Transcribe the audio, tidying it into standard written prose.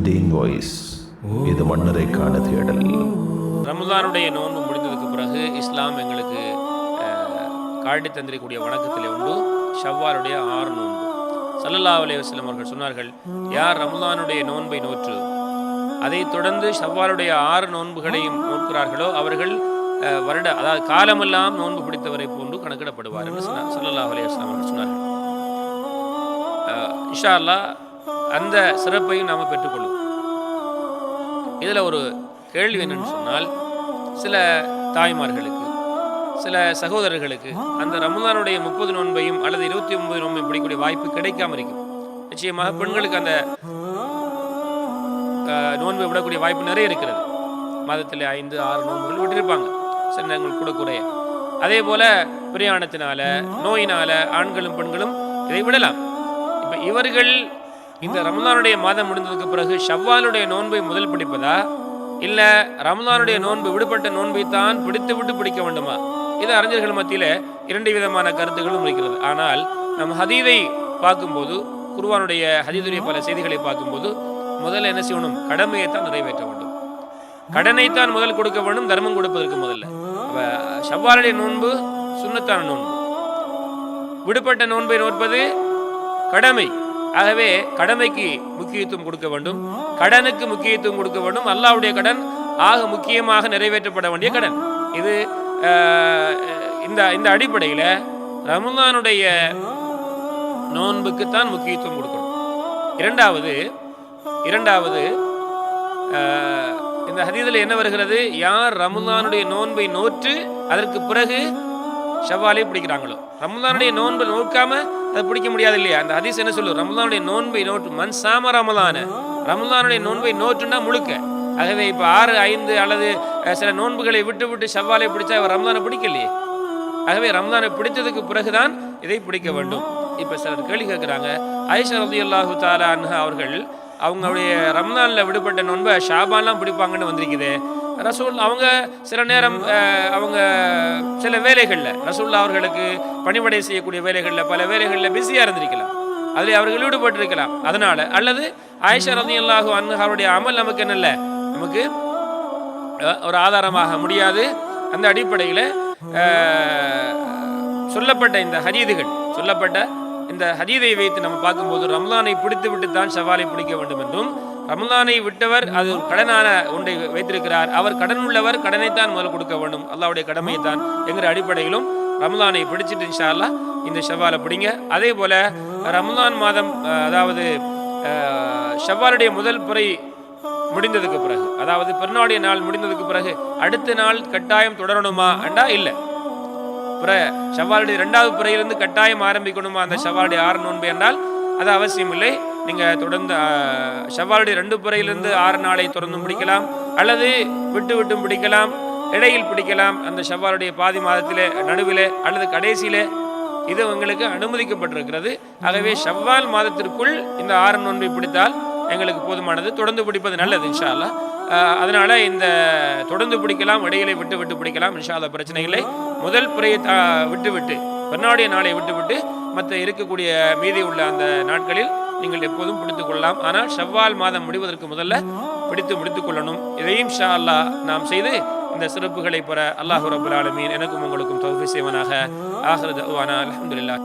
தீன் voice. இது மன்னரைக்கான தேடல். ரமலானுடைய நோன்பு முடிந்ததுக்கு பிறகு இஸ்லாம் எங்களுக்கு காட்டி தந்திரக்கூடிய வணக்கத்தில் உண்டு ஷவ்வாலுடைய 6 நோன்பு. ஸல்லல்லாஹு அலைஹி வஸல்லம் அவர்கள் சொன்னார்கள், யார் ரமலானுடைய நோன்பை நோற்று அதைத் தொடர்ந்து ஷவ்வாலுடைய 6 நோன்புகளையும் நோக்கிறார்களோ அவர்கள் வருட அதாவது காலமெல்லாம் நோன்பு பிடித்தவரை போன்று கணக்கிடப்படுவார் என்று ஸல்லல்லாஹு அலைஹி வஸல்லம் அவர்கள் சொன்னார்கள். இன்ஷா அல்லாஹ் அந்த சிறப்பையும் நாம் பெற்றுக்கொள்வோம். இதில் ஒரு கேள்வி என்னன்னு சொன்னால், சில தாய்மார்களுக்கு சில சகோதரர்களுக்கு அந்த ரமலானுடைய 30 நோன்பையும் அல்லது 29 நோன்பையும் பிடிக்கக்கூடிய வாய்ப்பு கிடைக்காம இருக்கும். நிச்சயமாக பெண்களுக்கு அந்த நோன்பை விடக்கூடிய வாய்ப்பு நிறைய இருக்கிறது. மாதத்தில் 5-6 நோன்புகள் விட்டிருப்பாங்க, சில நேரங்கள் கூட குறைய. அதே போல பிரயாணத்தினால நோயினால ஆண்களும் பெண்களும் இதை விடலாம். இப்போ இவர்கள் இந்த ரமலானுடைய மாதம் முடிந்ததுக்கு பிறகு ஷவ்வாலுடைய நோன்பை முதல் பிடிப்பதா, இல்லை ரமலானுடைய நோன்பு விடுபட்ட நோன்பை தான் பிடித்து விட்டு பிடிக்க வேண்டுமா? இது அறிஞர்கள் மத்தியில் 2 விதமான கருத்துக்களும் இருக்கிறது. ஆனால் நம் ஹதீதை பார்க்கும்போது, குர்ஆனுடைய ஹதீதுடைய பல செய்திகளை பார்க்கும்போது, முதல்ல என்ன செய்யணும்? கடமையை தான் நிறைவேற்ற வேண்டும். கடனைத்தான் முதல் கொடுக்க வேண்டும், தர்மம் கொடுப்பதற்கு முதல்ல. ஷவ்வாலுடைய நோன்பு சுன்னத்தான நோன்பு, விடுபட்ட நோன்பை நோற்பது கடமை. ஆகவே கடமைக்கு முக்கியத்துவம் கொடுக்க வேண்டும், கடனுக்கு முக்கியத்துவம் கொடுக்க வேண்டும். அல்லாஹ்வுடைய கடன் ஆக முக்கியமாக நிறைவேற்றப்பட வேண்டிய கடன் இது. இந்த அடிப்படையில் ரமலானுடைய நோன்புக்குத்தான் முக்கியத்துவம் கொடுக்கணும். இரண்டாவது இந்த ஹதீஸில் என்ன வருகிறது? யார் ரமலானுடைய நோன்பை நோற்று அதற்கு பிறகு ஷவ்வாலை பிடிக்கிறாங்களோ, ரமலானுடைய நோன்பை நோக்காம அதை பிடிக்க முடியாது இல்லையா? அந்த ஹதீஸ் என்ன சொல்லும்? ரமலானுடைய நோன்பை நோற்று மன் சாம ரமலான, ரமலானுடைய நோன்பை நோற்றுனா முழுக்க. ஆகவே இப்போ 6, 5 அல்லது சில நோன்புகளை விட்டு ஷவ்வாலை பிடிச்சா ரமலானை பிடிக்கலையே. ஆகவே ரமலானை பிடித்ததுக்கு பிறகுதான் இதை பிடிக்க வேண்டும். இப்போ சிலர் கேள்வி கேட்குறாங்க, ஆயிஷா ரலியல்லாஹு தஆலா அன்ஹா அவர்கள் அவங்களுடைய ரமலானில் விடுபட்ட நோன்பை ஷாபான்லாம் பிடிப்பாங்கன்னு வந்திருக்குது. ரசூல் அவங்க சில நேரம் அவங்க சில வேலைகளில், ரசூல்லா அவர்களுக்கு பணிபடை செய்யக்கூடிய வேலைகளில் பல வேலைகளில் பிஸியாக இருந்திருக்கலாம், அதில் அவர்கள் ஈடுபட்டிருக்கலாம். அதனால் அல்லது ஆயிஷா ரலியல்லாஹு அன்ஹா அவருடைய அமல் நமக்கு என்னல்ல, நமக்கு ஒரு ஆதாரமாக முடியாது. அந்த அடிப்படையில் சொல்லப்பட்ட இந்த ஹதீதை வைத்து நம்ம பார்க்கும்போது ரமலானை பிடித்து விட்டு தான் ஷவ்வாலை பிடிக்க வேண்டும் என்றும், ரமலானை விட்டவர் அது ஒரு கடனான ஒன்றை வைத்திருக்கிறார், அவர் கடன் உள்ளவர், கடனைத்தான் முதல் கொடுக்க வேண்டும், அல்லாஹ்வுடைய கடமையை தான் என்கிற அடிப்படையிலும் ரமலானை பிடிச்சிட்டு இன்ஷா அல்லாஹ் இந்த ஷவ்வாலை பிடிங்க. அதே போல ரமலான் மாதம் அதாவது ஷவ்வாலுடைய முதல் பிறை முடிந்ததுக்கு பிறகு, அதாவது பெருநாளுடைய நாள் முடிந்ததுக்கு பிறகு அடுத்த நாள் கட்டாயம் தொடரணுமா என்றா இல்லை. ஷவ்வாலுடைய 2வது பிறையிலிருந்து கட்டாயம் ஆரம்பிக்கணுமா அந்த ஷவ்வாலுடைய 6 நோன்பு என்றால் அது அவசியம் இல்லை. நீங்கள் தொடர்ந்து ஷவ்வாலுடைய 2 பிறையிலிருந்து 6 நாளை தொடர்ந்து பிடிக்கலாம், அல்லது விட்டு பிடிக்கலாம், இடையில் பிடிக்கலாம், அந்த ஷவ்வாலுடைய பாதி மாதத்திலே, நடுவிலே அல்லது கடைசியிலே. இது உங்களுக்கு அனுமதிக்கப்பட்டிருக்கிறது. ஆகவே ஷவ்வால் மாதத்திற்குள் இந்த 6 நோன்பை பிடித்தால் எங்களுக்கு போதுமானது. தொடர்ந்து பிடிப்பது நல்லது இன்ஷா அல்லாஹ். அதனால இந்த தொடர்ந்து பிடிக்கலாம், இடையிலே விட்டு பிடிக்கலாம் இன்ஷா அல்லாஹ், பிரச்சனை இல்லை. முதல் பிறையை விட்டு பெருநாளுடைய நாளை விட்டு மற்ற இருக்கக்கூடிய மீதி உள்ள அந்த நாட்களில் நீங்கள் எப்போதும் பிடித்துக் கொள்ளலாம். ஆனால் ஷவ்வால் மாதம் முடிவதற்கு முதல்ல முடித்துக் கொள்ளணும். இதையும் இன்ஷா அல்லாஹ் நாம் செய்து இந்த சிறப்புகளை பெற அல்லாஹ் ரப்பல் ஆலமீன் எனக்கும் உங்களுக்கும் தௌஃபீக் செய்வானாக. ஆகிரு தஅவானா அல்ஹம்துலில்லாஹ்.